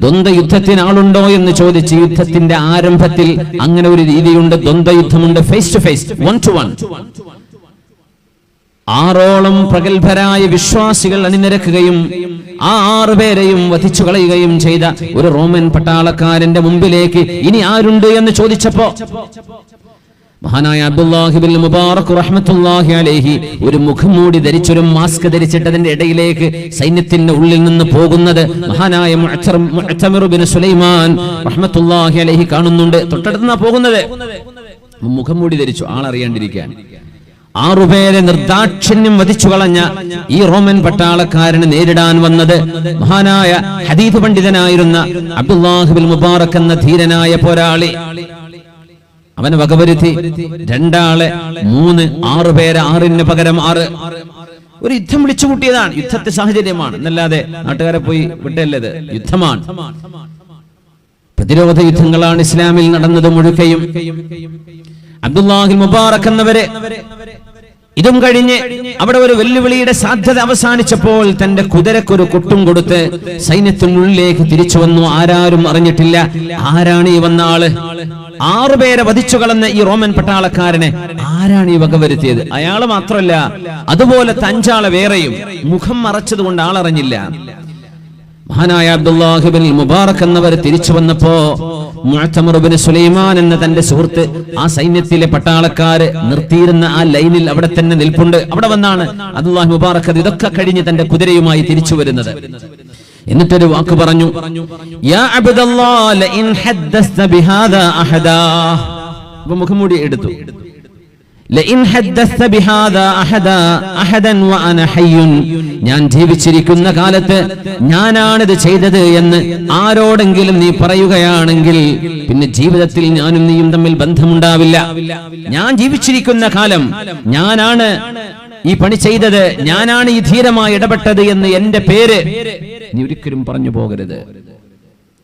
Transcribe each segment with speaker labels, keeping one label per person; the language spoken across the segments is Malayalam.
Speaker 1: ദ്വന്ദ്വ യുദ്ധത്തിന് ആളുണ്ടോ എന്ന് ചോദിച്ച് യുദ്ധത്തിന്റെ ആരംഭത്തിൽ അങ്ങനെ ഒരു രീതിയുണ്ട്. ദ്വന്ദ്വ യുദ്ധമുണ്ട്, ഫേസ് ടു ഫേസ്, 1 to 1. 6ഓളം പ്രഗത്ഭരായ വിശ്വാസികൾ അണിനിരക്കുകയും ആ 6 പേരെയും വധിച്ചു കളയുകയും ചെയ്ത ഒരു റോമൻ പട്ടാളക്കാരന്റെ മുമ്പിലേക്ക് ഇനി ആരുണ്ട് എന്ന് ചോദിച്ചപ്പോ മഹാനായ അബ്ദുല്ലാഹി ബിൻ മുബാറക് റഹ്മത്തുള്ളാഹി അലൈഹി ഒരു മുഖംമൂടി ധരിച്ചൊരു മാസ്ക് ധരിച്ചിട്ടതിന്റെ ഇടയിലേക്ക് സൈന്യത്തിന്റെ ഉള്ളിൽ നിന്ന് പോകുന്നത് മഹാനായ മുഅ്തമിർ ബിൻ സുലൈമാൻ റഹ്മത്തുള്ളാഹി അലൈഹി കാണുന്നുണ്ട്. തൊട്ടടുത്തുനിന്നാ പോകുന്നത്. മുഖംമൂടി ധരിച്ചു, ആളറിയാണ്ടിരിക്കാൻ. 6 പേരെ നിർദാക്ഷിണ്യം വധിച്ചു കളഞ്ഞ ഈ റോമൻ പട്ടാളക്കാരന് നേരിടാൻ വന്നത് മഹാനായ ഹദീസ് പണ്ഡിതനായിരുന്ന അബ്ദുല്ലാഹി ബിൻ മുബാറക് എന്ന ധീരനായ പോരാളി. അവനെ വകവരുത്തി 2 ആളെ 3, 6 പേരെ, 6ന് പകരം 6. ഒരു യുദ്ധം വിളിച്ചു കൂട്ടിയതാണ്. യുദ്ധത്തെ സാഹചര്യമാണ് എന്നല്ലാതെ നാട്ടുകാരെ പോയി വിട്ടല്ലത്. യുദ്ധമാണ്, പ്രതിരോധ യുദ്ധങ്ങളാണ് ഇസ്ലാമിൽ നടന്നത് മുഴുക്കയും. അബ്ദുല്ലാഹി മുബാറക് എന്നവരെ ഇതും കഴിഞ്ഞ് അവിടെ ഒരു വെല്ലുവിളിയുടെ സാധ്യത അവസാനിച്ചപ്പോൾ തന്റെ കുതിരക്കൊരു കൊട്ടും കൊടുത്ത് സൈന്യത്തിനുള്ളിലേക്ക് തിരിച്ചു വന്നു. ആരാരും അറിഞ്ഞിട്ടില്ല ആരാണ് ഈ വന്ന ആള്. 6 പേരെ വധിച്ചു കളഞ്ഞ ഈ റോമൻ പട്ടാളക്കാരനെ ആരാണ് ഈ വകവരുത്തിയത്? അയാള് മാത്രമല്ല, അതുപോലത്തെ 5 ആളെ വേറെയും. മുഖം മറച്ചത് കൊണ്ട് ആളറിഞ്ഞില്ല. മഹാനായ അബ്ദുല്ലാഹി ബിൻ മുബാറക് എന്നവർ തിരിച്ചു വന്നപ്പോ മുഅ്തമിർ ബിൻ സുലൈമാൻ എന്ന തന്റെ സുഹൃത്ത് ആ സൈന്യത്തിലെ പട്ടാളക്കാര് നിർത്തിയിരുന്ന ആ ലൈനിൽ അവിടെ തന്നെ നിൽപ്പുണ്ട്. അവിടെ വന്നാണ് അബ്ദുല്ലാഹി മുബാറക് ഇതൊക്കെ കഴിഞ്ഞ് തന്റെ കുതിരയുമായി തിരിച്ചു വരുന്നത്. എന്നിട്ടൊരു വാക്ക് പറഞ്ഞു, യാ അബ്ദുല്ലാഹ് ലഇൻ ഹദ്ദസ്ത ബിഹാദാ അഹദാ. മുഖംമൂടി എടുത്തു. ലഇൻ ഹദ്ദസ്ത ബിഹാദാ അഹദൻ വഅന ഹയ്യുൻ. ഞാൻ ജീവിച്ചിരിക്കുന്ന കാലത്ത് ഞാനാണിത് ചെയ്തത് എന്ന് ആരോടെങ്കിലും നീ പറയുകയാണെങ്കിൽ പിന്നെ ജീവിതത്തിൽ ഞാനും നീയും തമ്മിൽ ബന്ധമുണ്ടാവില്ല. ഞാൻ ജീവിച്ചിരിക്കുന്ന കാലം ഞാനാണ് ഈ പണി ചെയ്തത്, ഞാനാണ് ഈ ധീരമായി ഇടപെട്ടത് എന്ന് എന്റെ പേര് നീ ഒരിക്കലും പറഞ്ഞു പോകരുത്.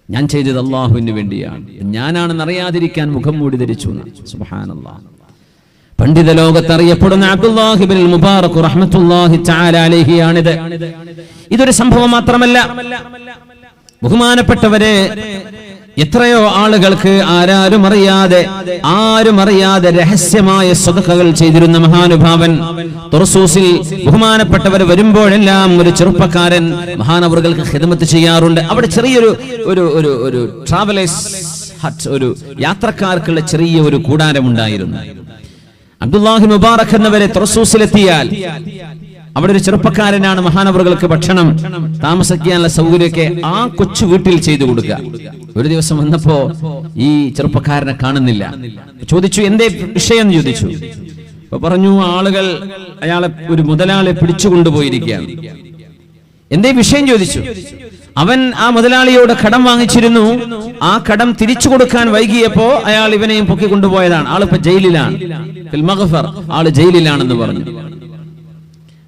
Speaker 1: ഞാൻ ചെയ്തത് അല്ലാഹുവിന് വേണ്ടിയാണ്, ഞാനാണെന്ന് അറിയാതിരിക്കാൻ മുഖം മൂടി ധരിച്ചു. സുബ്ഹാനല്ലാഹ്. പണ്ഡിത ലോകത്ത് അറിയപ്പെടുന്ന അബ്ദുല്ലാഹി ബിൻ മുബാറക് റഹ്മത്തുള്ളാഹി തആല അലൈഹി ആണിത്. ഇതൊരു സംഭവം മാത്രമല്ല, ബഹുമാനപ്പെട്ടവരെ, എത്രയോ ആളുകൾക്ക് ആരും അറിയാതെ രഹസ്യമായ സദഖകൾ ചെയ്തിരുന്ന മഹാനുഭാവൻ തുർസൂസിൽ ബഹുമാനപ്പെട്ടവർ വരുമ്പോഴെല്ലാം ഒരു ചെറുപ്പക്കാരൻ മഹാനവറുകൾക്ക് ഖിദ്മത്ത് ചെയ്യാറുണ്ട്. അവിടെ ചെറിയൊരു ഒരു ട്രാവലേഴ്സ് ഹട്ട്, ഒരു യാത്രക്കാർക്കുള്ള ചെറിയ ഒരു കൂടാരമുണ്ടായിരുന്നു. അബ്ദുല്ലാഹി മുബാറക് എന്നവരെ തുർസൂസിലെത്തിയാൽ അവിടെ ഒരു ചെറുപ്പക്കാരനാണ് മഹാനവറുകൾക്ക് ഭക്ഷണം, താമസിക്കാനുള്ള സൗകര്യമൊക്കെ ആ കൊച്ചു വീട്ടിൽ ചെയ്തു കൊടുക്കുക. ഒരു ദിവസം വന്നപ്പോ ഈ ചെറുപ്പക്കാരനെ കാണുന്നില്ല. ചോദിച്ചു, എന്തേ വിഷയം ചോദിച്ചു. അപ്പൊ പറഞ്ഞു, ആളുകൾ അയാളെ, ഒരു മുതലാളി പിടിച്ചുകൊണ്ടുപോയിരിക്കുകയാണ്. എന്തേ വിഷയം ചോദിച്ചു. അവൻ ആ മുതലാളിയോട് കടം വാങ്ങിച്ചിരുന്നു. ആ കടം തിരിച്ചു കൊടുക്കാൻ വൈകിയപ്പോ അയാൾ ഇവനെയും പൊക്കി കൊണ്ടുപോയതാണ്. ആളിപ്പോ ജയിലിലാണ്, ഫിൽ മഗ്ഫർ, ആള് ജയിലിലാണെന്ന് പറഞ്ഞു.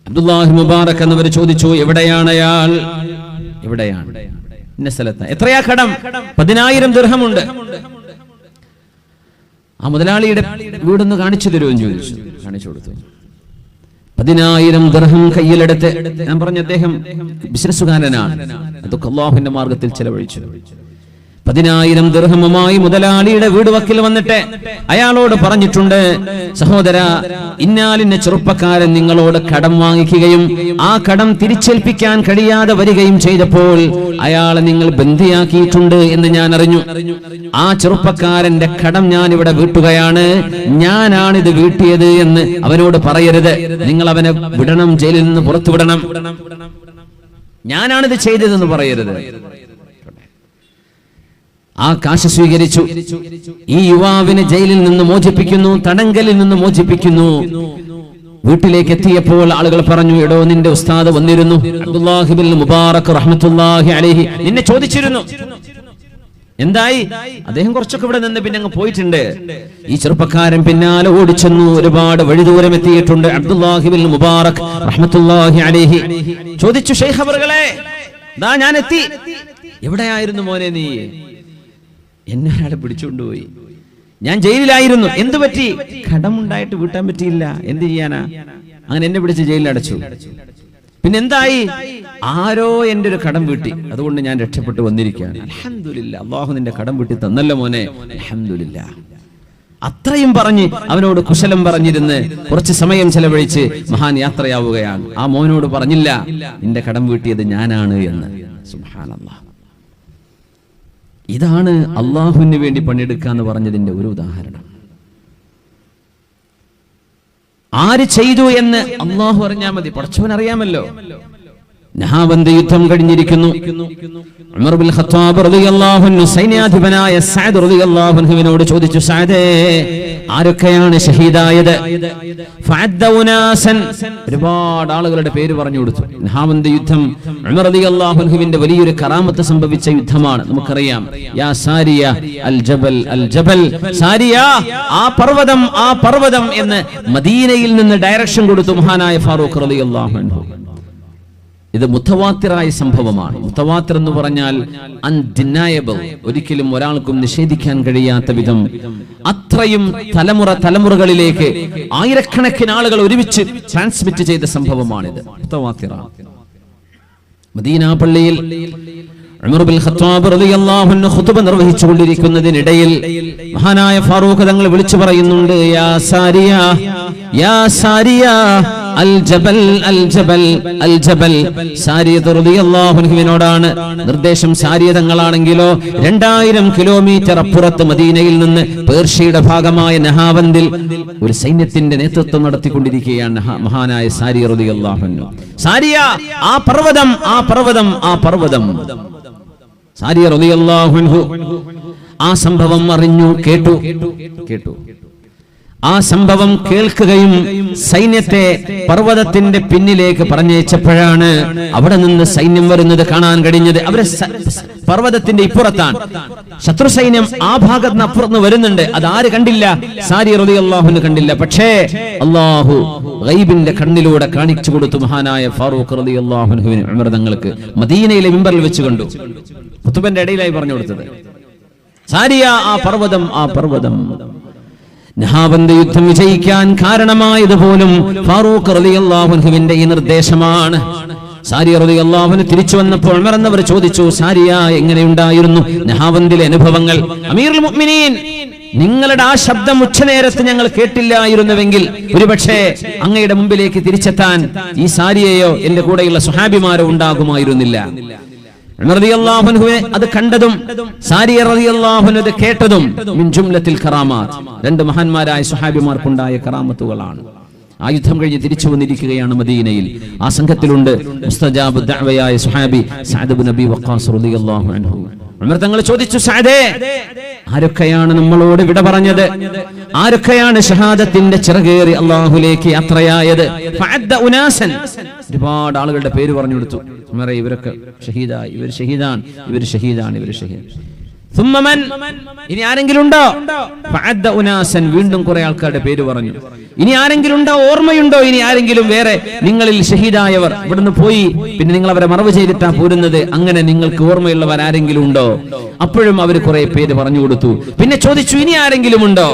Speaker 1: അബ്ദുല്ലാഹി മുബാറക് എന്നവർ ചോദിച്ചു, എവിടെയാണ് അയാൾ? എവിടെയാണ്? ഇന്ന സ്ഥലത്ത്. എത്രയാ കടം? 10,000 ദിർഹമുണ്ട്. ആ മുതലാളിയുടെ വീടൊന്ന് കാണിച്ചു തരുമെന്ന് ചോദിച്ചു. കാണിച്ചു കൊടുത്തു. 10,000 ദിർഹം കയ്യിലെടുത്ത്, ഞാൻ പറഞ്ഞു അദ്ദേഹം ബിസിനസ്സുകാരനാണ്, അതൊക്കെ അല്ലാഹുവിന്റെ മാർഗത്തിൽ ചെലവഴിച്ചു. 10,000 ദിർഹമുമായി മുതലാളിയുടെ വീട് വക്കിൽ വന്നിട്ട് അയാളോട് പറഞ്ഞിട്ടുണ്ട്, സഹോദര, ഇന്നാലിന്ന ചെറുപ്പക്കാരൻ നിങ്ങളോട് കടം വാങ്ങിക്കുകയും ആ കടം തിരിച്ചേൽപ്പിക്കാൻ കഴിയാതെ വരികയും ചെയ്തപ്പോൾ അയാളെ നിങ്ങൾ ബന്ദിയാക്കിയിട്ടുണ്ട് എന്ന് ഞാൻ അറിഞ്ഞു. ആ ചെറുപ്പക്കാരന്റെ കടം ഞാൻ ഇവിടെ വീട്ടുകയാണ്, ഞാനാണിത് വീട്ടിയത് എന്ന് അവനോട് പറയരുത്. നിങ്ങൾ അവനെ വിടണം, ജയിലിൽ നിന്ന് പുറത്തു വിടണം. ഞാനാണിത് ചെയ്തതെന്ന് പറയരുത്. ആ കാശ് സ്വീകരിച്ചു. ഈ യുവാവിനെ ജയിലിൽ നിന്ന് മോചിപ്പിക്കുന്നു, തടങ്കലിൽ നിന്ന് മോചിപ്പിക്കുന്നു. വീട്ടിലേക്ക് എത്തിയപ്പോൾ ആളുകൾ പറഞ്ഞു, എടോ, നിന്റെ ഉസ്താദ് വന്നിരുന്നു, അബ്ദുല്ലാഹി ബിൻ മുബാറക് റഹ്മത്തുള്ളാഹി അലൈഹി, നിന്നെ ചോദിച്ചിരുന്നു. എന്തായി? അദ്ദേഹം കുറച്ചൊക്കെ ഇവിടെ നിന്ന് പിന്നെ അങ്ങ് പോയിട്ടുണ്ട്. ഈ ചെറുപ്പക്കാരൻ പിന്നാലെ ഓടിച്ചെന്നു, ഒരുപാട് വഴിദൂരം എത്തിയിട്ടുണ്ട്. അബ്ദുല്ലാഹി ബിൻ മുബാറക് റഹ്മത്തുള്ളാഹി അലൈഹി ചോദിച്ചു, ശൈഖ് അവറുകളെ, ദാ ഞാൻ എത്തി. എവിടെയായിരുന്നു മോനെ നീ? എന്നെ ഒരാളെ പിടിച്ചുകൊണ്ടുപോയി, ഞാൻ ജയിലിലായിരുന്നു. എന്തു പറ്റി? കടമുണ്ടായിട്ട് വീട്ടാൻ പറ്റിയില്ല, എന്ത് ചെയ്യാനാ? അങ്ങനെ എന്നെ പിടിച്ച് ജയിലിൽ അടച്ചു. പിന്നെന്തായി? ആരോ എൻ്റെ ഒരു കടം വീട്ടി, അതുകൊണ്ട് ഞാൻ രക്ഷപ്പെട്ടു വന്നിരിക്കുകയാണ്. അൽഹംദുലില്ലാ, അല്ലാഹു നിന്റെ കടം വീട്ടി തന്നല്ലോ മോനെ, അൽഹംദുലില്ലാ. അത്രയും പറഞ്ഞ് അവനോട് കുശലം പറഞ്ഞിരുന്ന് കുറച്ച് സമയം ചെലവഴിച്ച് മഹാൻ യാത്രയാവുകയാണ്. ആ മോനോട് പറഞ്ഞില്ല നിന്റെ കടം വീട്ടിയത് ഞാനാണ് എന്ന്. സുബ്ഹാനല്ലാഹ്. ഇതാണ് അള്ളാഹുവിന് വേണ്ടി പണിയെടുക്കുക എന്ന് പറഞ്ഞതിന്റെ ഒരു ഉദാഹരണം. ആര് ചെയ്തു എന്ന് അള്ളാഹു അറിഞ്ഞാൽ മതി, പടച്ചവൻ അറിയാമല്ലോ. നഹാബന്ദ യുദ്ധം കഴിഞ്ഞിരിക്കുന്നു. ഉമർ ബിൻ ഖത്താബ് റളിയല്ലാഹു അൻഹു സൈന്യാധിപനായ സഅദ് റളിയല്ലാഹു അൻഹുവിനോട് ചോദിച്ചു, സഅദേ, ആരൊക്കെയാണ് ഷഹീദായത്? ഫഅദ്ദ ഉനാസൻ, ഒരുപാട് ആളുകളുടെ പേര് പറഞ്ഞു കൊടുത്തു. നഹാബന്ദ യുദ്ധം ഉമർ റളിയല്ലാഹു അൻഹുവിന്റെ വലിയൊരു കറാമത്ത് സംഭവിച്ച യുദ്ധമാണ്, നമുക്കറിയാം. യാ സാരിയ അൽ ജബൽ അൽ ജബൽ, സാരിയ ആ പർവ്വതം ആ പർവ്വതം എന്ന് മദീനയിൽ നിന്ന് ഡയറക്ഷൻ കൊടുത്തു മഹാനായ ഫാറൂഖ് റളിയല്ലാഹു അൻഹു. ഇത് മുത്തവാത്തിറായ സംഭവമാണ്. മുത്തവാത്തിർ എന്ന് പറഞ്ഞാൽ അൺഡിനയബിൾ, ഒരിക്കലും ഒരാൾക്കും നിഷേധിക്കാൻ കഴിയാത്ത വിധം അത്രയും തലമുറകളിലേക്ക് ആയിരക്കണക്കിന് ആളുകൾ ഒരുമിച്ച് ട്രാൻസ്മിറ്റ് ചെയ്ത സംഭവമാണിത്. മുത്തവാത്തിറ. മദീന പള്ളിയിൽ ഉമർ ബിൻ ഖത്താബ് റളിയല്ലാഹു അൻഹു ഖുതുബ നിർവഹിച്ചുകൊണ്ടിരിക്കുന്നതിനിടയിൽ മഹാനായ ഫാറൂഖ് തങ്ങൾ വിളിച്ചു പറയുന്നുണ്ട്, യാ സാരിയ യാ സാരിയ അൽ ജബൽ അൽ ജബൽ അൽ ജബൽ. സാരിയ റളിയല്ലാഹു അൻഹുവിനോടാണ് നിർദ്ദേശം. സാരിയ തങ്ങളാണെങ്കിലോ 2000 കിലോമീറ്റർ അപ്പുറത്ത് മദീനയിൽ നിന്ന് പേർഷ്യയുടെ ഭാഗമായ നഹാവന്ദിൽ ഒരു സൈന്യത്തിന്റെ നേതൃത്വം നടത്തിക്കൊണ്ടിരിക്കുകയാണ് മഹാനായ സാരിയ റളിയല്ലാഹു അൻഹു. സാരിയ ആ പർവ്വതം ആ പർവ്വതം ആ പർവ്വതം. സാരിയ റളിയല്ലാഹു അൻഹു ആ സംഭവം അറിഞ്ഞു, കേട്ടു. ആ സംഭവം കേൾക്കുകയും സൈന്യത്തെ പർവ്വതത്തിന്റെ പിന്നിലേക്ക് പറഞ്ഞയച്ചപ്പോഴാണ് അവിടെ നിന്ന് സൈന്യം വരുന്നത് കാണാൻ കഴിഞ്ഞത്. അവരെ പർവ്വതത്തിന്റെ ഇപ്പുറത്താണ്, ശത്രു സൈന്യം ആ ഭാഗത്ത് നിന്ന് അപ്പുറത്ത് വരുന്നുണ്ട്. അതാര് കണ്ടില്ല? സാരിയ റളിയല്ലാഹു കണ്ടില്ല. പക്ഷേ അല്ലാഹു ഗൈബിന്റെ കണ്ണിലൂടെ കാണിച്ചു കൊടുത്തു മഹാനായ ഫാറൂഖ് റളിയല്ലാഹു അൻഹുവിന്. ഉമർ തങ്ങൾക്ക് മദീനയിലെ മിമ്പറിൽ വെച്ച് കണ്ടു. ഖുതുബന്റെ ഇടയിലായി പറഞ്ഞു കൊടുത്തത്, സാരിയ ആ പർവ്വതം ആ പർവ്വതം. നഹാബന്ദ യുദ്ധം വിജയിക്കാൻ കാരണമായത് പോലും ഫാറൂഖ് റളിയല്ലാഹു അൻഹുവിന്റെ ഈ നിർദ്ദേശമാണ്. സാരിയ റളിയല്ലാഹു അൻഹു തിരിച്ചു വന്നപ്പോൾ ഉമർ എന്നവർ ചോദിച്ചു, സാരിയ എങ്ങനെയുണ്ടായിരുന്നു നഹാബന്ദിലെ അനുഭവങ്ങൾ? അമീറുൽ മുഅ്മിനീൻ, നിങ്ങളുടെ ആ ശബ്ദം ഉച്ചനേരത്ത് ഞങ്ങൾ കേട്ടില്ലായിരുന്നുവെങ്കിൽ ഒരുപക്ഷെ അങ്ങയുടെ മുമ്പിലേക്ക് തിരിച്ചെത്താൻ ഈ സാരിയയോ എന്റെ കൂടെയുള്ള സ്വഹാബിമാരോ ഉണ്ടാകുമായിരുന്നില്ല. ഉമർ റളിയല്ലാഹു അൻഹു അത് കണ്ടതും സാരിയ റളിയല്ലാഹു അൻഹു അത് കേട്ടതും മിൻ ജുംലത്തിൽ കറാമാത്ത്, രണ്ട് മഹാന്മാരായ സ്വഹാബിമാർക്കുണ്ടായ കറാമത്തുകളാണ്. ആ യുദ്ധം കഴിഞ്ഞ് തിരിച്ചു വന്നിരിക്കുകയാണ് മദീനയിൽ. ആ സംഘത്തിലുണ്ട് മുസ്തജാബ് ദഅവയായ സ്വഹാബി സഅദ് ഇബ്നു അബി വഖാസ് റളിയല്ലാഹു അൻഹു. ഉമർ തങ്ങൾ ചോദിച്ചു, സഅദേ, ആരൊക്കെയാണ് നമ്മളോട് വിട പറഞ്ഞത്? ആരൊക്കെയാണ് ഷഹാദത്തിന്റെ ചിറകേറി അല്ലാഹുവിലേക്ക് യാത്രയായത്? ഫഅദ്ദ ഉനാസൻ, ഒരുപാട് ആളുകളുടെ പേര് പറഞ്ഞു കൊടുത്തു. ഉമറേ, ഇവരൊക്കെ ഷഹീദായി, ഇവർ ഷഹീദാണ്, ഇവർ ഷഹീദാണ്, ഇവർ ഷഹീദ്. സുമ്മമൻ, ഇനി ആരെങ്കിലും ഉണ്ടോ? ഫഅദ്ദ ഉനാസൻ, വീണ്ടും കുറെ ആൾക്കാരുടെ പേര് പറഞ്ഞു. ഇനി ആരെങ്കിലും ഉണ്ടോ? ഓർമ്മയുണ്ടോ ഇനി ആരെങ്കിലും വേറെ നിങ്ങളിൽ ഷഹീദായവർ? ഇവിടുന്ന് പോയി പിന്നെ നിങ്ങൾ അവരെ മറവ് ചെയ്തിട്ടാ പോരുന്നത്, അങ്ങനെ നിങ്ങൾക്ക് ഓർമ്മയുള്ളവർ ആരെങ്കിലും ഉണ്ടോ? അപ്പോഴും അവർ കുറെ പേര് പറഞ്ഞു കൊടുത്തു. പിന്നെ ചോദിച്ചു, ഇനി ആരെങ്കിലും ഉണ്ടോ?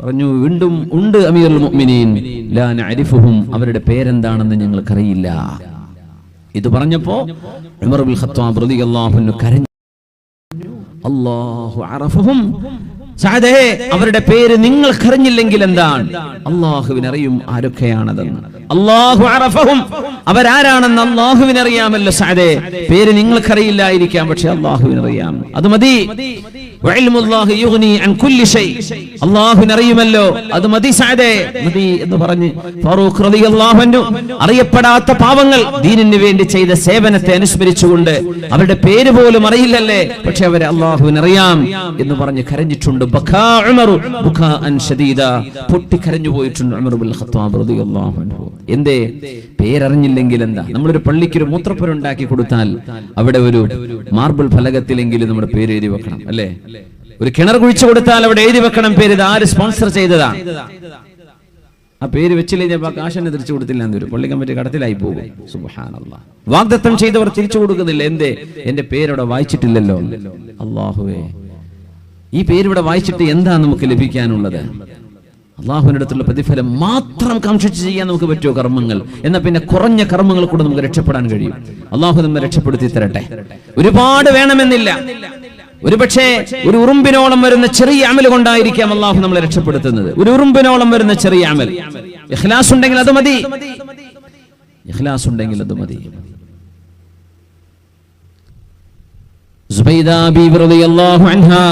Speaker 1: പറഞ്ഞു, വീണ്ടും ഉണ്ട് അമീറുൽ മുഅ്മിനീൻ, ലാ നഅരിഫുഹും, അവരുടെ പേരെന്താണെന്ന് ഞങ്ങൾക്കറിയില്ല. ഇത് പറഞ്ഞപ്പോ ഉമർ ബിൻ ഖത്താബ് റളിയല്ലാഹു അൻഹു കരഞ്ഞു. അല്ലാഹു അറഫഹും, സഅദേ, അവരുടെ പേര് നിങ്ങൾക്കറിഞ്ഞില്ലെങ്കിൽ എന്താണ്? അല്ലാഹുവിനറിയും ആരൊക്കെയാണതെന്ന്. അല്ലാഹു അറഫഹും, അവരാരാണെന്ന് അല്ലാഹുവിനറിയാമല്ലോ സഅദേ. പേര് നിങ്ങൾക്കറിയില്ലായിരിക്കാം, പക്ഷെ അല്ലാഹുവിനറിയാം, അത് മതി. വഇൽമുല്ലാഹി യുഗ്നി അൻ കുല്ലി ഷൈ, അല്ലാഹുവിനറിയുമല്ലോ, അത് മതി സഅദേ, മതി എന്ന് പറഞ്ഞ് ഫാറൂഖ് റളിയല്ലാഹു അൻഹു അറിയപ്പെടാത്ത പാവങ്ങൾ ദീനിന് വേണ്ടി ചെയ്ത സേവനത്തെ അനുസ്മരിച്ചുകൊണ്ട് അവരുടെ പേര് പോലും അറിയില്ലല്ലേ, പക്ഷെ അവരെ അല്ലാഹുവിനറിയാം എന്ന് പറഞ്ഞ് കരഞ്ഞിട്ടുണ്ട്. ബകാ ഉമർ ബുകാഅൻ ശദീദാ, പൊട്ടിക്കരഞ്ഞു പോയിട്ടുണ്ട് ഉമർ ബിൻ ഖത്താബ് റളിയല്ലാഹു അൻഹു. എന്തേ? പേരറിഞ്ഞില്ലെങ്കിൽ എന്താ? നമ്മളൊരു പള്ളിക്ക് ഒരു മൂത്രപ്പുര ഉണ്ടാക്കി കൊടുത്താൽ അവിടെ ഒരു മാർബിൾ ഫലകത്തിലെങ്കിലും നമ്മുടെ പേര് എഴുതി വെക്കണം, അല്ലേ? ഒരു കിണർ കുഴിച്ചു കൊടുത്താൽ അവിടെ എഴുതി വെക്കണം പേര്, ഇത് ആര് സ്പോൺസർ ചെയ്തതാണ്. ആ പേര് വെച്ചില്ലെങ്കിൽ കാശനെ തിരിച്ചു കൊടുത്തില്ല എന്നൊരു പള്ളി കമ്മിറ്റി കടത്തിലായി പോകും. സുബ്ഹാനല്ലാഹ്. വാഗ്ദത്തം ചെയ്തവർ തിരിച്ചു കൊടുക്കുന്നില്ല. എന്തേ? എന്റെ പേരവിടെ വായിച്ചിട്ടില്ലല്ലോ. അല്ലാഹുവേ, ഈ പേരിവിടെ വായിച്ചിട്ട് എന്താ നമുക്ക് ലഭിക്കാനുള്ളത്? അള്ളാഹുവിന്റെ അടുത്തുള്ള പ്രതിഫലം മാത്രം കാക്ഷിച്ച് ചെയ്യാൻ നമുക്ക് പറ്റുമോ കർമ്മങ്ങൾ? എന്നാൽ പിന്നെ കുറഞ്ഞ കർമ്മങ്ങൾ കൂടെ നമുക്ക് രക്ഷപ്പെടാൻ കഴിയും. അള്ളാഹു നമ്മെ രക്ഷപ്പെടുത്തി തരട്ടെ. ഒരുപാട് വേണമെന്നില്ല. ഒരുപക്ഷെ ഒരു ഉറുമ്പിനോളം വരുന്ന ചെറിയ അമൽ കൊണ്ടായിരിക്കാം അള്ളാഹു നമ്മളെ രക്ഷപ്പെടുത്തുന്നത്. ഒരു ഉറുമ്പിനോളം വരുന്ന ചെറിയ അമൽ. ഇഖ്ലാസ് ഉണ്ടെങ്കിൽ അത് മതി. ഇഖ്ലാസ് ഉണ്ടെങ്കിൽ അത് മതി. സുബൈദ ബീവി റളിയല്ലാഹു അൻഹാ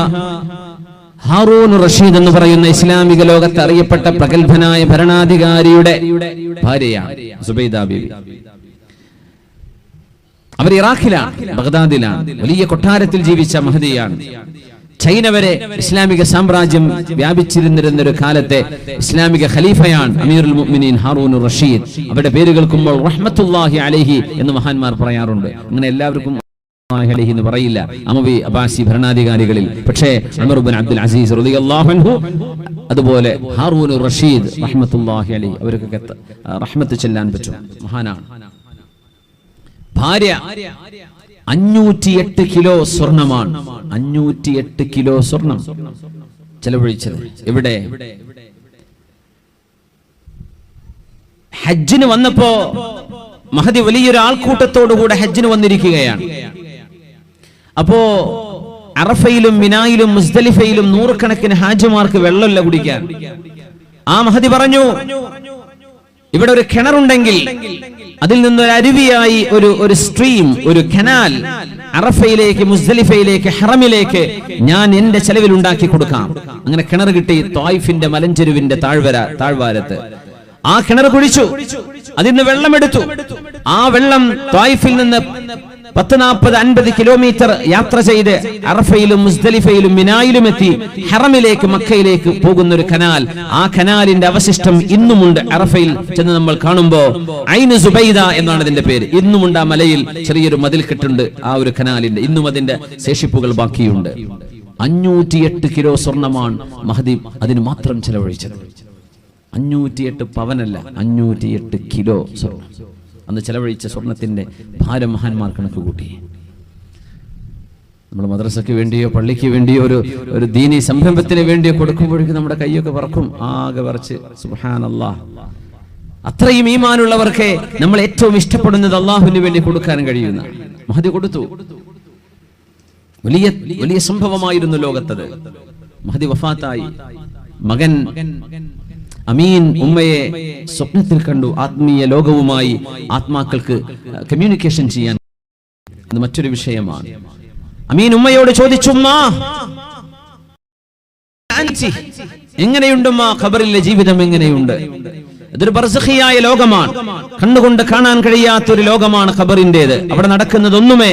Speaker 1: ഹാറൂൻ റഷീദ് എന്ന് പറയുന്ന ഇസ്ലാമിക ലോകത്ത് അറിയപ്പെട്ട പ്രഗത്ഭനായ ഭരണാധികാരിയുടെ ഭാര്യയാണ് സുബൈദ ബീവി. അവർ ഇറാഖിലാണ്, ബഗ്ദാദിലാണ്. വലിയ കൊട്ടാരത്തിൽ ജീവിച്ച മഹദിയാണ്. ചൈന വരെ ഇസ്ലാമിക സാമ്രാജ്യം വ്യാപിച്ചിരുന്നിരുന്നൊരു കാലത്തെ ഇസ്ലാമിക ഖലീഫയാണ് അമീറുൽ മുഅ്മിനീൻ ഹാറൂൻ റഷീദ്. അവരുടെ പേര് കേൾക്കുമ്പോൾ റഹ്മത്തുള്ളാഹി അലൈഹി എന്ന് മഹാന്മാർ പറയാറുണ്ട്. അങ്ങനെ എല്ലാവർക്കും എന്ന് പറയില്ല അമവി അബ്ബാസി ഭരണാധികാരികളിൽ. പക്ഷേ ഉമർ ഇബ്നു അബ്ദുൽ അസീസ് റളിയല്ലാഹു അൻഹു, അതുപോലെ ഹാറൂൻ റഷീദ് റഹ്മത്തുള്ളാഹി അലൈഹി, അവർക്കൊക്കെ റഹ്മത്ത് ചെല്ലാൻ പറ്റും. മഹാനാണ്. ഭാര്യ 508 കിലോ സ്വർണമാണ്. 508 കിലോ സ്വർണം ചെലവഴിച്ചത്. എവിടെ? ഹജ്ജിന് വന്നപ്പോ മഹദി വലിയൊരു ആൾക്കൂട്ടത്തോടുകൂടെ ഹജ്ജിന് വന്നിരിക്കുകയാണ്. അപ്പോ അറഫയിലും മിനായിലും മുസ്ദലിഫയിലും നൂറുകണക്കിന് ഹാജിമാർക്ക് വെള്ളമില്ല കുടിക്കാൻ. ആ മഹദി പറഞ്ഞു, ഇവിടെ ഒരു കിണറുണ്ടെങ്കിൽ അതിൽ നിന്നൊരു അരുവിയായി ഒരു സ്ട്രീം, ഒരു കനാൽ അറഫയിലേക്ക്, മുസ്ദലിഫയിലേക്ക്, ഹറമിലേക്ക് ഞാൻ എന്റെ ചെലവിൽ ഉണ്ടാക്കി കൊടുക്കാം. അങ്ങനെ കിണർ കിട്ടി ത്വായിഫിന്റെ മലഞ്ചെരുവിന്റെ താഴ്വാരത്ത്. ആ കിണർ കുഴിച്ചു, അതിൽ നിന്ന് വെള്ളമെടുത്തു. ആ വെള്ളം ത്വായിഫിൽ നിന്ന് 40-50 കിലോമീറ്റർ യാത്ര ചെയ്ത് അറഫയിലും മുസ്ദലിഫയിലും മിനായിലും എത്തി ഹറമിലേക്ക്, മക്കയിലേക്ക് പോകുന്ന ഒരു കനാൽ. ആ കനാലിന്റെ അവശിഷ്ടം ഇന്നുമുണ്ട്. അറഫയിൽ ചെന്ന് നമ്മൾ കാണുമ്പോ ഐന് സുബൈദ എന്നാണ് അതിന്റെ പേര്. ഇന്നുമുണ്ട്. ആ മലയിൽ ചെറിയൊരു മതിൽ കെട്ടുണ്ട് ആ ഒരു കനാലിന്റെ. ഇന്നും അതിന്റെ ശേഷിപ്പുകൾ ബാക്കിയുണ്ട്. 508 കിലോ സ്വർണമാണ് മഹദി അതിന് മാത്രം ചെലവഴിച്ചത്. 508 പവനല്ല, 508 കിലോ സ്വർണം. അന്ന് ചെലവഴിച്ച സ്വർണത്തിന്റെ ഭാരം മഹാന്മാർ കണക്ക് കൂട്ടി. നമ്മൾ മദ്രസയ്ക്ക് വേണ്ടിയോ പള്ളിക്ക് വേണ്ടിയോ ഒരു ദീനി സംരംഭത്തിന് വേണ്ടിയോ കൊടുക്കുമ്പോഴേക്കും നമ്മുടെ കൈയൊക്കെ പറക്കും, ആകെ വറച്ച്. സുബ്ഹാനല്ലാഹ്. അത്രയും ഈമാനുള്ളവർക്ക് നമ്മൾ ഏറ്റവും ഇഷ്ടപ്പെടുന്നത് അള്ളാഹുവിന് വേണ്ടി കൊടുക്കാൻ കഴിയുന്ന മഹദി കൊടുത്തു. വലിയ വലിയ സംഭവമായിരുന്നു ലോകത്തത്. മഹദി വഫാത്തായി. മകൻ അമീൻ ഉമ്മയെ സ്വപ്നത്തിൽ കണ്ടു. ആത്മീയ ലോകവുമായി ആത്മാക്കൾക്ക് കമ്മ്യൂണിക്കേഷൻ ചെയ്യാൻ അത് മറ്റൊരു വിഷയമാണ്. അമീൻ ഉമ്മയോട് ചോദിച്ചു, എങ്ങനെയുണ്ടുമ്മ, ഖബറിലെ ജീവിതം എങ്ങനെയുണ്ട്? ഇതൊരു ബർസഖിയായ ലോകമാണ്. കണ്ണുകൊണ്ട് കാണാൻ കഴിയാത്ത ഒരു ലോകമാണ് ഖബറിന്റേത്. അവിടെ നടക്കുന്നതൊന്നുമേ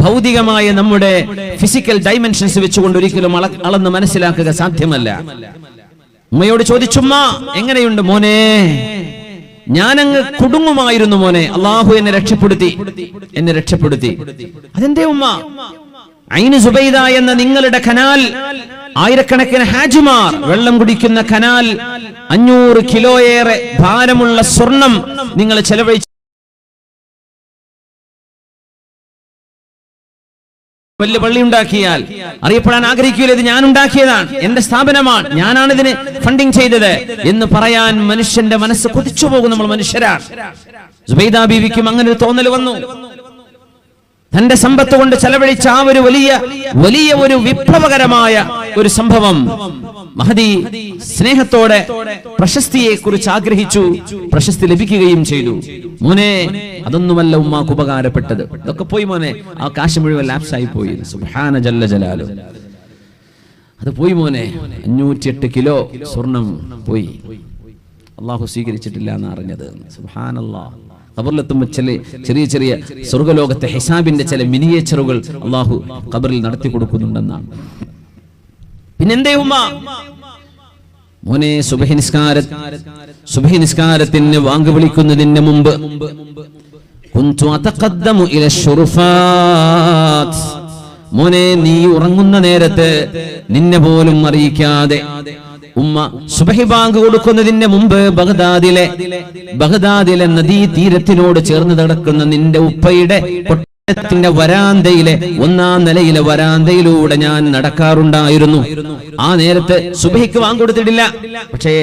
Speaker 1: ഭൗതികമായ നമ്മുടെ ഫിസിക്കൽ ഡൈമെൻഷൻസ് വെച്ചുകൊണ്ട് ഒരിക്കലും അളന്ന് മനസ്സിലാക്കുക സാധ്യമല്ല. ഉമ്മയോട് ചോദിച്ചുമ്മ എങ്ങനെയുണ്ട്? മോനെ, ഞാനങ്ങ് കുടുങ്ങുമായിരുന്നു മോനെ. അള്ളാഹു എന്നെ രക്ഷപ്പെടുത്തി. അതെന്തേ ഉമ്മ? ഐന് സുബൈദ എന്ന നിങ്ങളുടെ കനാൽ, ആയിരക്കണക്കിന് ഹാജിമാർ വെള്ളം കുടിക്കുന്ന കനാൽ, 500 കിലോയേറെ ഭാരമുള്ള സ്വർണം നിങ്ങൾ ചെലവഴിച്ചു. വലിയ പള്ളി ഉണ്ടാക്കിയാൽ അറിയപ്പെടാൻ ആഗ്രഹിക്കുകയില്ല, ഇത് ഞാൻ ഉണ്ടാക്കിയതാണ്, എന്റെ സ്ഥാപനമാണ്, ഞാനാണ് ഇതിന് ഫണ്ടിങ് ചെയ്തത് എന്ന് പറയാൻ മനുഷ്യന്റെ മനസ്സ് കൊതിച്ചു പോകും. നമ്മൾ മനുഷ്യരാണ്. സുബൈദ ബീവിക്കും അങ്ങനെ ഒരു തോന്നൽ വന്നു. തന്റെ സമ്പത്ത് കൊണ്ട് ചെലവഴിച്ച ആ ഒരു വലിയ ഒരു വിപ്ലവകരമായ ഒരു സംഭവം. മഹദി സ്നേഹത്തോടെ പ്രശസ്തിയെ കുറിച്ച് ആഗ്രഹിച്ചു. പ്രശസ്തി ലഭിക്കുകയും ചെയ്തു. മോനെ, അതൊന്നുമല്ല ഉമ്മാക്ക് ഉപകാരപ്പെട്ടത്. ഇതൊക്കെ പോയി മോനെ, ആ കാശ് മുഴുവൻ ലാപ്സായി പോയി. സുബ്ഹാന ജല്ല ജലാലു. അത് പോയി മോനെ. 508 കിലോ സ്വർണം പോയി. അള്ളാഹു സ്വീകരിച്ചിട്ടില്ല എന്ന് അറിഞ്ഞത്. സുബ്ഹാനല്ലാഹ്. ഖബറിലെത്തുമ്പോൾ ചെറിയ ചെറിയ സ്വർഗ്ഗലോകത്തെ ഹിസാബിന്റെ ചില മിനിയേച്ചറുകൾ അള്ളാഹു ഖബറിൽ നടത്തി കൊടുക്കുന്നുണ്ടെന്നാണ്. പിന്നെന്തേ ഉമ്മ? മോനെ, സുബ്ഹി നിസ്കാരത്തിന് വാങ്ക് വിളിക്കുന്നതിന് മുമ്പ് കുന്തു അതഖദ്ദമു ഇല ശുറുഫാത്ത്. മോനെ, നീ ഉറങ്ങുന്ന നേരത്ത് നിന്നെ പോലും അറിയിക്കാതെ ഉമ്മ സുബ്ഹി ബാങ്ക് കൊടുക്കുന്നതിന് മുമ്പ് ബഗ്ദാദിലെ നദീ തീരത്തിനോട് ചേർന്ന് കിടക്കുന്ന നിന്റെ ഉപ്പയുടെ ത്തിന്റെ വരാന്തയിലെ 1-ാം നിലയിലെ വരാന്തയിലൂടെ ഞാൻ നടക്കാറുണ്ടായിരുന്നു. ആ നേരത്ത് സുബഹിക്ക് വാങ്കൊടുത്തിട്ടില്ല. പക്ഷേ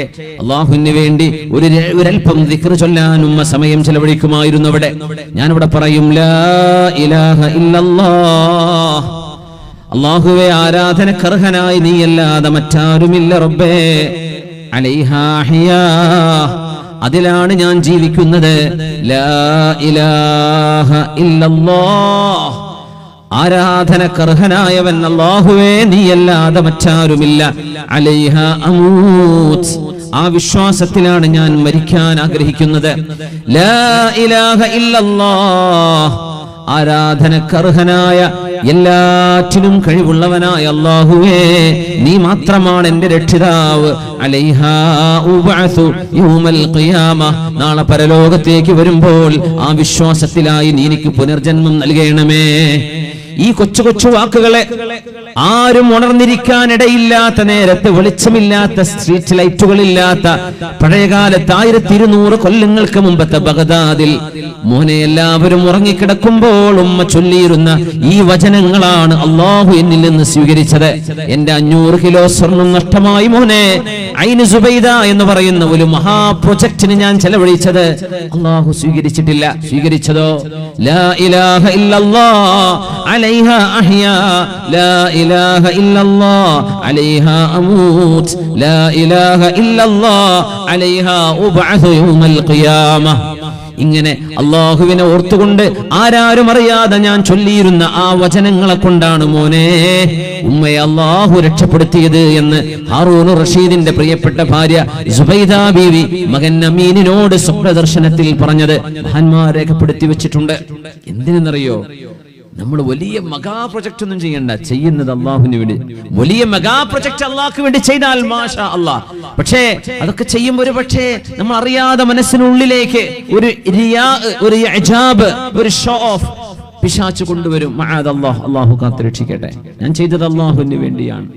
Speaker 1: അള്ളാഹുവിന് വേണ്ടി ഒരൽപ്പം ദിക്ർ ചൊല്ലാൻ ഉമ്മ സമയം ചെലവഴിക്കുമായിരുന്നു. അവിടെ ഞാനിവിടെ പറയും, ലാ ഇലാഹ ഇല്ലല്ലാഹ്, അള്ളാഹുവേ ആരാധനക്കർഹനായി നീയല്ലാതെ മറ്റാരുമില്ല റബ്ബേ, അലൈഹാ അഹ്യാ, അതിലാണ് ഞാൻ ജീവിക്കുന്നത്. ലാ ഇലാഹ ഇല്ലല്ലാഹ്, ആരാധനക്കർഹനായവൻ അല്ലാഹുവേ നീയല്ലാതെ മറ്റാരുമില്ല. അലൈഹാ അമൂത്, ആ വിശ്വാസത്തിലാണ് ഞാൻ മരിക്കാൻ ആഗ്രഹിക്കുന്നത്. ലാ ഇലാഹ ഇല്ലല്ലാഹ്, ആരാധനക്കർഹനായ എല്ലാറ്റിനും കഴിവുള്ളവനായ അല്ലാഹുവേ നീ മാത്രമാണ് എന്റെ രക്ഷിതാവ്. അലൈഹാ ഉബഅസു യൗമൽ ഖിയാമ, നാളെ പരലോകത്തേക്ക് വരുമ്പോൾ ആ വിശ്വാസത്തിലായി നീ എനിക്ക് പുനർജന്മം നൽകണമേ. ഈ കൊച്ചു കൊച്ചു വാക്കുകളെ ആരും ഉണർന്നിരിക്കാനിടയില്ലാത്ത നേരത്ത്, വെളിച്ചമില്ലാത്ത സ്ട്രീറ്റ് ലൈറ്റുകളില്ലാത്ത പഴയകാലത്ത് 1200 കൊല്ലങ്ങൾക്ക് മുമ്പത്തെ ബഗ്ദാദിൽ മോനെ എല്ലാവരും ഉറങ്ങിക്കിടക്കുമ്പോൾ ഉമ്മ ചൊല്ലിയിരുന്ന ഈ വചനങ്ങളാണ് അള്ളാഹു എന്നിൽ നിന്ന് സ്വീകരിച്ചത്. എന്റെ 500 കിലോ സ്വർണം നഷ്ടമായി മോനെ, ഐന് സുബൈദ എന്ന് പറയുന്ന ഒരു മഹാ പ്രൊജക്ടിന് ഞാൻ ചെലവഴിച്ചത് അള്ളാഹു സ്വീകരിച്ചിട്ടില്ല. സ്വീകരിച്ചതോ ലാ ഇലാഹ ഇല്ലല്ലാഹ് അലൈഹാ അഹ്യാ, ലാ ഇലാഹ ഇല്ലല്ലാഹ് അലൈഹാ അമൂത്, ലാ ഇലാഹ ഇല്ലല്ലാഹ് അലൈഹാ ഉബഅസു യൗമൽ ഖിയാമ. ഇങ്ങനെ അള്ളാഹുവിനെ ഓർത്തുകൊണ്ട് ആരാരും അറിയാതെ ഞാൻ ചൊല്ലിയിരുന്ന ആ വചനങ്ങളെ കൊണ്ടാണ് മോനെ ഉമ്മയെ അള്ളാഹു രക്ഷപ്പെടുത്തിയത് എന്ന് ഹാറൂൻ റഷീദിന്റെ പ്രിയപ്പെട്ട ഭാര്യ സുബൈദ ബീവി മകൻ അമീനിനോട് സ്വപ്നദർശനത്തിൽ പറഞ്ഞത് മഹാന്മാർ രേഖപ്പെടുത്തി വെച്ചിട്ടുണ്ട്. എന്തിനെന്നറിയോ? നമ്മൾ വലിയ മെഗാ പ്രൊജക്ട് ഒന്നും ചെയ്യണ്ട, ചെയ്യുന്നത് അള്ളാഹുവിന് വേണ്ടി. വലിയ മെഗാ പ്രൊജക്ട് അള്ളാഹ്ക്ക് വേണ്ടി ചെയ്താൽ മാഷാ അള്ളാഹ്. പക്ഷേ അതൊക്കെ ചെയ്യുമ്പോൾ ഒരു പക്ഷേ നമ്മൾ അറിയാതെ മനസ്സിനുള്ളിലേക്ക് ഒരു റിയാ, ഒരു ഇജാബ്, ഒരു ഷോ ഓഫ് പിശാച് കൊണ്ടുവരും. മഅദല്ലാഹ്, അള്ളാഹു കാത്തുരക്ഷിക്കട്ടെ. ഞാൻ ചെയ്തത് അള്ളാഹുവിന് വേണ്ടിയാണ്,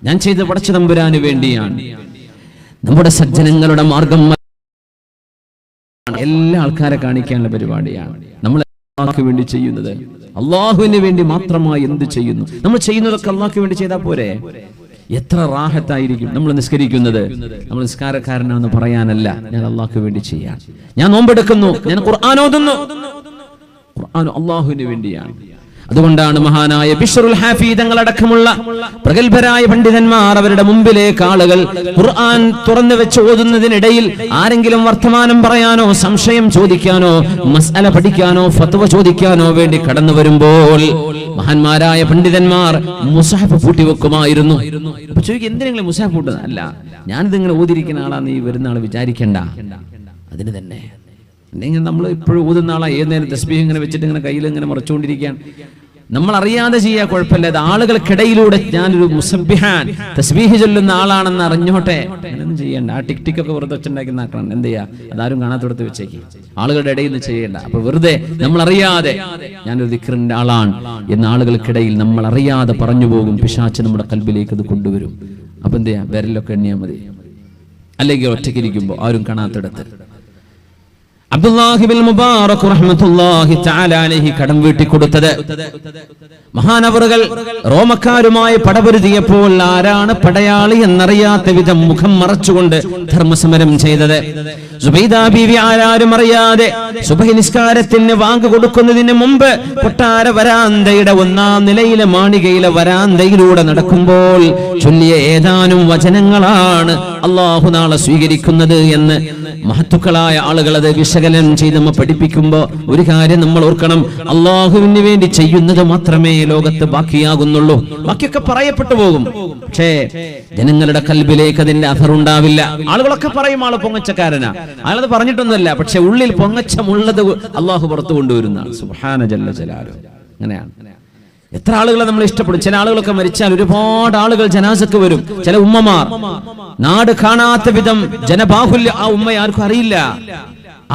Speaker 1: ഞാൻ ചെയ്തത് പടച്ച തമ്പുരാന് വേണ്ടിയാണ്. നമ്മുടെ സജ്ജനങ്ങളുടെ മാർഗം എല്ലാ ആൾക്കാരെ കാണിക്കാനുള്ള പരിപാടിയാണ്. നമ്മൾ അള്ളാഹ്ക്ക് വേണ്ടി ചെയ്യുന്നത്, അള്ളാഹുവിന് വേണ്ടി മാത്രമായി എന്ത് ചെയ്യുന്നു? നമ്മൾ ചെയ്യുന്നതൊക്കെ അള്ളാഹ്ക്ക് വേണ്ടി ചെയ്താൽ പോരെ? എത്ര റാഹത്തായിരിക്കും നമ്മൾ നിസ്കരിക്കുന്നത്. നമ്മൾ നിസ്കാരക്കാരനാണെന്ന് പറയാനല്ല, ഞാൻ അള്ളാഹ്ക്ക് വേണ്ടി ചെയ്യാൻ. ഞാൻ നോമ്പെടുക്കുന്നു, ഞാൻ ഖുർആൻ ഓതുന്നു, ഖുർആൻ അള്ളാഹുവിന് വേണ്ടിയാണ്. അതുകൊണ്ടാണ് മഹാനായ ബിശ്റുൽ ഹാഫി തങ്ങളടക്കമുള്ള പ്രഗത്ഭരായ പണ്ഡിതന്മാർ അവരുടെ മുമ്പിലേക്ക് ആളുകൾ ഖുർആൻ തുറന്നു വെച്ച് ഓതുന്നതിനിടയിൽ ആരെങ്കിലും വർത്തമാനം പറയാനോ സംശയം ചോദിക്കാനോ മസ്അല പഠിക്കാനോ ഫത്വ ചോദിക്കാനോ വേണ്ടി കടന്നു വരുമ്പോൾ മഹാന്മാരായ പണ്ഡിതന്മാർ മുസ്ഹഫ് പൂട്ടി വെക്കുമായിരുന്നു. അപ്പൊ ചോദിക്കും, എന്തിനെങ്കിലും മുസ്ഹഫ് പൂട്ടുന്നത്? അല്ല, ഞാനിതിങ്ങനെ ഓതിരിക്കുന്ന ആളാന്ന് ഈ വരുന്ന ആള് വിചാരിക്കണ്ട. അതിന് തന്നെ അല്ലെങ്കിൽ നമ്മൾ ഇപ്പോഴും ഊതുന്ന ആളാ, ഏത് നേരം തസ്ബീഹ് ഇങ്ങനെ വെച്ചിട്ട് ഇങ്ങനെ കയ്യിൽ ഇങ്ങനെ മറച്ചുകൊണ്ടിരിക്കുകയാണ്. നമ്മൾ അറിയാതെ ചെയ്യാൻ കുഴപ്പമില്ല. അത് ആളുകൾക്കിടയിലൂടെ ഞാനൊരു മുസബ്ബിഹാൻ തസ്ബീഹ് ചൊല്ലുന്ന ആളാണെന്ന് അറിഞ്ഞോട്ടെ, അങ്ങനെയൊന്നും ചെയ്യണ്ട. ആ ടിക് ഒക്കെ വെറുതെ വെച്ചുണ്ടാക്കുന്ന ആക്കണം. എന്ത് ചെയ്യാ, അതാരും കാണാത്തോടത്ത് വെച്ചേക്ക്, ആളുകളുടെ ഇടയിൽ നിന്ന് ചെയ്യേണ്ട. അപ്പൊ വെറുതെ നമ്മൾ അറിയാതെ ഞാനൊരു ദിക്റിന്റെ ആളാണ് എന്ന ആളുകൾക്കിടയിൽ നമ്മൾ അറിയാതെ പറഞ്ഞു പോകും. പിശാച് നമ്മുടെ കൽബിലേക്ക് അത് കൊണ്ടുവരും. അപ്പൊ എന്ത് ചെയ്യാ, വിരലൊക്കെ എണ്ണിയാൽ മതി. അല്ലെങ്കിൽ ഒറ്റയ്ക്കിരിക്കുമ്പോ ആരും കാണാത്തിടത്ത്. അബ്ദുല്ലാഹി ബിൻ മുബാറക് റഹ്മത്തുള്ളാഹി തആല അലൈഹി കടം വീട്ടി കൊടുത്തത് മഹാനവറുകൾ റോമക്കാരുമായി പടപൊരുതിയപ്പോൾ ആരാണ് പടയാളി എന്നറിയാത്ത വിധം മുഖം മറച്ചുകൊണ്ട് ധർമ്മസമരം ചെയ്തത്. സുബൈദ ബീവി ആരാരും അറിയാതെ സുബഹി നിസ്കാരത്തിന് വാങ്ക് കൊടുക്കുന്നതിന് മുമ്പ് കൊട്ടാര വരാന്തയുടെ 1-ാം നിലയിലെ മാളികയിലെ വരാന്തയിലൂടെ നടക്കുമ്പോൾ ചൊല്ലിയ ഏതാനും വചനങ്ങളാണ് അല്ലാഹു നാളെ സ്വീകരിക്കുന്നത് എന്ന് മഹത്തുക്കളായ ആളുകൾ അത് വിശകലനം ചെയ്ത് നമ്മ പഠിപ്പിക്കുമ്പോൾ ഒരു കാര്യം നമ്മൾ ഓർക്കണം, അള്ളാഹുവിന് വേണ്ടി ചെയ്യുന്നത് മാത്രമേ ലോകത്ത് ബാക്കിയാകുന്നുള്ളൂ. ബാക്കിയൊക്കെ പറയപ്പെട്ടു പോകും, പക്ഷേ ജനങ്ങളുടെ കൽബിലേക്ക് അതിന്റെ അഥറുണ്ടാവില്ല. ആളുകളൊക്കെ പറയും ആള് പൊങ്ങച്ചക്കാരനാ, ആളത് പറഞ്ഞിട്ടൊന്നുമല്ല, പക്ഷെ ഉള്ളിൽ പൊങ്ങച്ചമുള്ളത് അള്ളാഹു പുറത്തു കൊണ്ടുവരുന്നതാണ്. സുബ്ഹാന ജല്ല ജലാലു. അങ്ങനെയാണ്. എത്ര ആളുകളെ നമ്മൾ ഇഷ്ടപ്പെടും. ചില ആളുകളൊക്കെ മരിച്ചാൽ ഒരുപാട് ആളുകൾ ജനാസക്ക് വരും. ചില ഉമ്മമാർ നാട് കാണാത്ത വിധം ജനബാഹുല്യ, ആ ഉമ്മയെ ആർക്കും അറിയില്ല,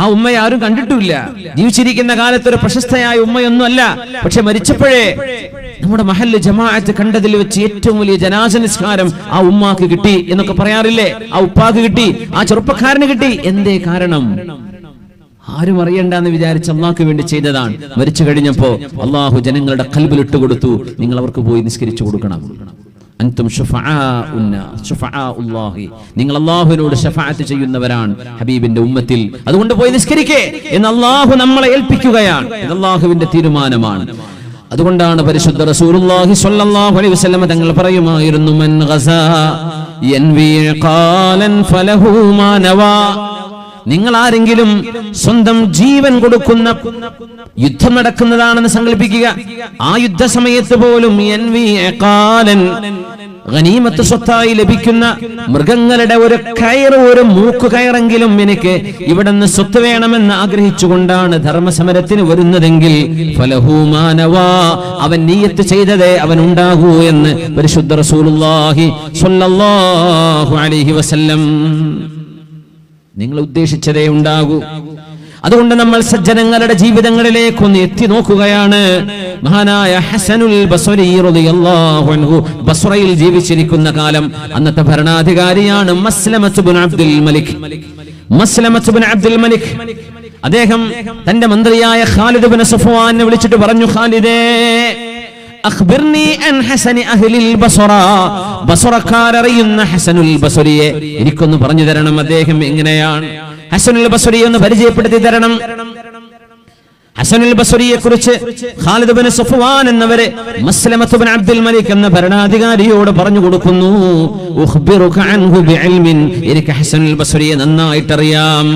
Speaker 1: ആ ഉമ്മയെ ആരും കണ്ടിട്ടില്ല. ജീവിച്ചിരിക്കുന്ന കാലത്ത് ഒരു പ്രശസ്തയായ ഉമ്മയൊന്നും അല്ല, പക്ഷെ മരിച്ചപ്പോഴേ നമ്മുടെ മഹല്ല് ജമാഅത്ത് കണ്ടതിൽ വെച്ച് ഏറ്റവും വലിയ ജനാസ നിസ്കാരം ആ ഉമ്മാക്ക് കിട്ടി എന്നൊക്കെ പറയാറില്ലേ? ആ ഉപ്പാക്ക് കിട്ടി, ആ ചെറുപ്പക്കാരന് കിട്ടി. എന്തേ കാരണം? ആരും അറിയണ്ടെന്ന് വിചാരിച്ച് അള്ളാഹ്ക്ക് വേണ്ടി ചെയ്തതാണ്. മരിച്ചു കഴിഞ്ഞപ്പോ അള്ളാഹു ജനങ്ങളുടെ ഖൽബിലിട്ട് കൊടുത്തു, നിങ്ങൾ അവർക്ക് പോയി നിസ്കരിച്ചു കൊടുക്കണം. അൻതും ശുഫആഉല്ലാഹി, നിങ്ങൾ അള്ളാഹുവിനോട് ശഫാഅത്ത് ചെയ്യുന്നവരാണ് ഹബീബിന്റെ ഉമ്മത്തിൽ, അതുകൊണ്ട് പോയി നിസ്കരിക്കേ എന്ന് അള്ളാഹു നമ്മളെ ഏൽപ്പിക്കുകയാണ്. ഇത് അള്ളാഹുവിന്റെ തീരുമാനമാണ്. അതുകൊണ്ടാണ് പരിശുദ്ധ റസൂലുള്ളാഹി സ്വല്ലല്ലാഹു അലൈഹി വസല്ലം തങ്ങൾ പറയുമായിരുന്നു, മൻ ഗസാ യൻവി ഖാലൻ ഫലഹു മാ നവാ. നിങ്ങൾ ആരെങ്കിലും സ്വന്തം ജീവൻ കൊടുക്കുന്ന യുദ്ധം നടക്കുന്നതാണെന്ന് സങ്കല്പിക്കുക. ആ യുദ്ധസമയത്ത് പോലും യൻവി ഖാലൻ, ഗനീമത്ത് സ്വത്തായി ലഭിക്കുന്ന മൃഗങ്ങളുടെ ഒരു കയറ്, ഒരു മൂക്ക് കയറെങ്കിലും എനിക്ക് ഇവിടെ നിന്ന് സ്വത്ത് വേണമെന്ന് ആഗ്രഹിച്ചുകൊണ്ടാണ് ധർമ്മസമരത്തിന് വരുന്നതെങ്കിൽ ഫലഹു മാ നവാ, അവൻ നിയ്യത്ത് ചെയ്തതേ അവൻ ഉണ്ടാകൂ എന്ന് പരിശുദ്ധ റസൂലുള്ളാഹി സ്വല്ലല്ലാഹു അലൈഹി വസല്ലം. നിങ്ങൾ ഉദ്ദേശിച്ചതേ ഉണ്ടാകൂ. അതുകൊണ്ട് നമ്മൾ സജ്ജനങ്ങളുടെ ജീവിതങ്ങളിലേക്കൊന്ന് എത്തി നോക്കുകയാണ്. മഹാനായ ഹസനുൽ ബസ്രി റളിയല്ലാഹു അൻഹു ബസ്രയിൽ ജീവിച്ചിരിക്കുന്ന കാലം അന്നത്തെ ഭരണാധികാരിയാണ് മസ്ലമത്ത് ഇബ്നു അബ്ദുൽ മലിക്. മസ്ലമത്ത് ഇബ്നു അബ്ദുൽ മലിക് അദ്ദേഹം തന്റെ മന്ത്രിയായ ഖാലിദ് ഇബ്നു സഫ്വാനെ വിളിച്ചിട്ട് പറഞ്ഞു, ഖാലിദേ അഖ്ബിർനി അൻ ഹസനി അഹ്ലിൽ ബസ്റ, ബസ്റക്കാരറിയുന്ന ഹസനുൽ ബസ്രിയെ എനിക്കൊന്ന് പറഞ്ഞു തരണം. അദ്ദേഹം എങ്ങനെയാണ്? ഹസനുൽ ബസ്രിയെ ഒന്ന് പരിചയപ്പെടുത്തി തരണം. ഹസനുൽ ബസ്രിയെ കുറിച്ച് ഖാലിദ് ഇബ്നു സഫ്വാൻ എന്നവരെ മസ്ലമത്ത് ഇബ്നു അബ്ദുൽ മലിക് എന്ന ഭരണാധികാരിയോട് പറഞ്ഞു കൊടുക്കുന്നു, ഉഖ്ബിറുക അൻഹു ബിഇൽമിൻ, എനിക്ക് ഹസനുൽ ബസ്രിയെ നന്നായിട്ടറിയാം.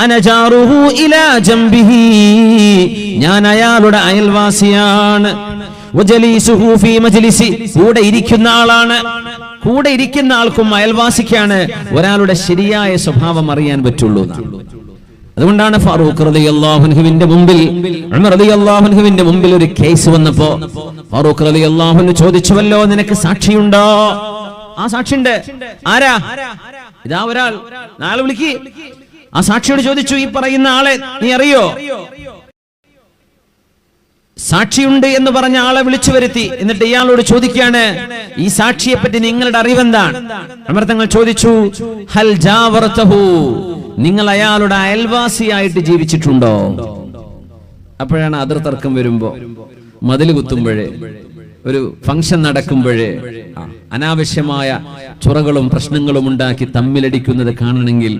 Speaker 1: അന ജാറുഹു ഇലാ ജംബിഹി, ഞാൻ അയാളുടെ അയൽവാസിയാണ്. വജലീസുഹു ഫീ മജ്ലിസി, കൂടെ ഇരിക്കുന്ന ആളാണ്. കൂടെ ഇരിക്കുന്ന ആൾക്കും അയൽവാസിക്കാണ് ഒരാളുടെ ശരിയായ സ്വഭാവം അറിയാൻ പറ്റുള്ളൂ. അതുകൊണ്ടാണ് ഫാറൂഖ് റളിയല്ലാഹു അൻഹുവിന്റെ മുമ്പിൽ, ഉമർ റളിയല്ലാഹു അൻഹുവിന്റെ മുമ്പിൽ ഒരു കേസ് വന്നപ്പോ ഫാറൂഖ് റളിയല്ലാഹു അൻഹു ചോദിച്ചുവല്ലോ, നിനക്ക് സാക്ഷിയുണ്ടോ? ആ സാക്ഷിയുണ്ട്. ആരാ? ഇതാ ഒരാൾ, നാളെ വിളിക്ക്. ആ സാക്ഷിയോട് ചോദിച്ചു, ഈ പറയുന്ന ആളെ നീ അറിയോ? സാക്ഷിയുണ്ട് എന്ന് പറഞ്ഞ ആളെ വിളിച്ചു വരുത്തി. എന്നിട്ട് ഇയാളോട് ചോദിക്കുകയാണ്, ഈ സാക്ഷിയെ പറ്റി നിങ്ങളുടെ അറിവെന്താണ്? ഉമർ തങ്ങൾ ചോദിച്ചു, ഹൽ ജാവറതഹു, നിങ്ങൾ അയാളുടെ അയൽവാസിയായിട്ട് ജീവിച്ചിട്ടുണ്ടോ? അപ്പോഴാണ് അതിർത്തർക്കം വരുമ്പോ, മതിൽ കുത്തുമ്പോഴേ, ഒരു ഫംഗ്ഷൻ നടക്കുമ്പോഴേ, അനാവശ്യമായ ചുറകളും പ്രശ്നങ്ങളും ഉണ്ടാക്കി തമ്മിലടിക്കുന്നത് കാണണമെങ്കിൽ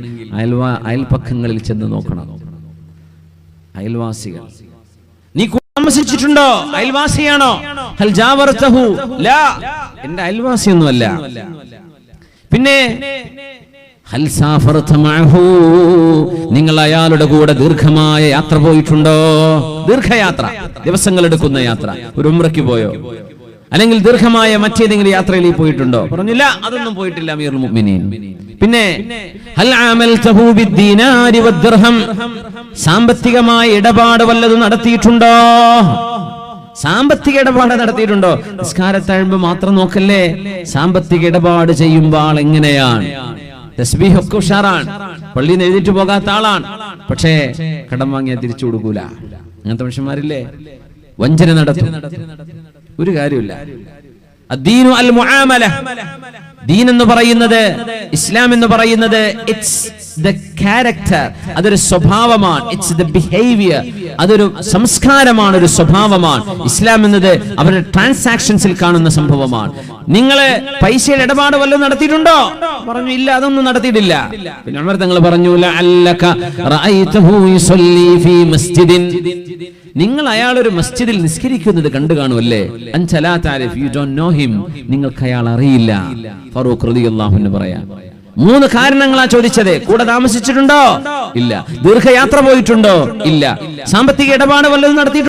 Speaker 1: അയൽപക്കങ്ങളിൽ ചെന്ന് നോക്കണം. അയൽവാസികൾ, നീ താമസിച്ചിട്ടുണ്ടോ? അയൽവാസിയാണോ? ഹൽ ജാവറതഹു, ലാ, എന്റെ അയൽവാസിയൊന്നുമല്ല. പിന്നെ ഹൽ സാഫറത മഅഹു, നിങ്ങൾ അയാളുടെ കൂടെ ദീർഘമായ യാത്ര പോയിട്ടുണ്ടോ? ദീർഘയാത്ര, ദിവസങ്ങൾ എടുക്കുന്ന യാത്ര, ഒരു ഉംറയ്ക്ക് പോയോ? അല്ലെങ്കിൽ ദീർഘമായ മറ്റേതെങ്കിലും യാത്രയിൽ പോയിട്ടുണ്ടോ? പറഞ്ഞില്ല, അതൊന്നും പോയിട്ടില്ല അമീറുൽ മുഅ്മിനീൻ. പിന്നെ ഹൽ അമൽതഹു ബിദ്ദീനാരി വദ്ദിർഹം, സാമ്പത്തികമായ ഇടപാട് വല്ലതും നടത്തിയിട്ടുണ്ടോ? സാമ്പത്തിക ഇടപാട് നടത്തിയിട്ടുണ്ടോ? നിസ്കാരത്തഴമ്പ് മാത്രം നോക്കല്ലേ, സാമ്പത്തിക ഇടപാട് ചെയ്യുമ്പോൾ ആൾ എങ്ങനെയാണ്? തസ്ബീഹ് ഒക്കെ ഉഷാറാണ്, പള്ളിയിൽ നിന്ന് എഴുതിട്ട് പോകാത്ത ആളാണ്, പക്ഷേ കടം വാങ്ങിയാൽ തിരിച്ചു കൊടുക്കൂല. അങ്ങനത്തെ മനുഷ്യന്മാരില്ലേ? വഞ്ചന നടത്തും, ഒരു കാര്യമില്ല. അദ്ദീനു അൽ മുആമല, ദീൻ എന്ന് പറയുന്നത്, ഇസ്ലാം എന്ന് പറയുന്നത്, ഇറ്റ്സ് ദ ക്യാരക്ടർ, അതൊരു സ്വഭാവമാണ്. ഇറ്റ്സ് ദ ബിഹേവിയർ, അതൊരു സംസ്കാരമാണ്, ഒരു സ്വഭാവമാണ്. ഇസ്ലാം എന്നത് അവരുടെ ട്രാൻസാക്ഷൻസിൽ കാണുന്ന സംഭവമാണ്. നിങ്ങള് പൈസയുടെ ഇടപാട് വല്ലതും നടത്തിയിട്ടുണ്ടോ? പറഞ്ഞു, ഇല്ല, അതൊന്നും നടത്തിയിട്ടില്ല. പിന്നെ ഉമർ തങ്ങൾ പറഞ്ഞു, ലഅല്ലക റഅയ്തഹു യുസല്ലി ഫീ മസ്ജിദിൻ, നിങ്ങൾ അയാൾ ഒരു മസ്ജിദിൽ നിസ്കരിക്കുന്നത് കണ്ടു കാണുമല്ലേ? അൻത ലാ തഅരിഫ്, യു ഡോണ്ട് നോ ഹിം, നിങ്ങൾക്ക് അയാൾ അറിയില്ല. ഫാറൂഖ് റളിയല്ലാഹു അൻഹു പറയാ, 3 കാരണങ്ങളാ ചോദിച്ചത്. കൂടെ താമസിച്ചിട്ടുണ്ടോ? ഇല്ല. ദീർഘയാത്ര പോയിട്ടുണ്ടോ? ഇല്ല. സാമ്പത്തിക ഇടപാട് വല്ലതും നടത്തിയിട്ടുണ്ടോ?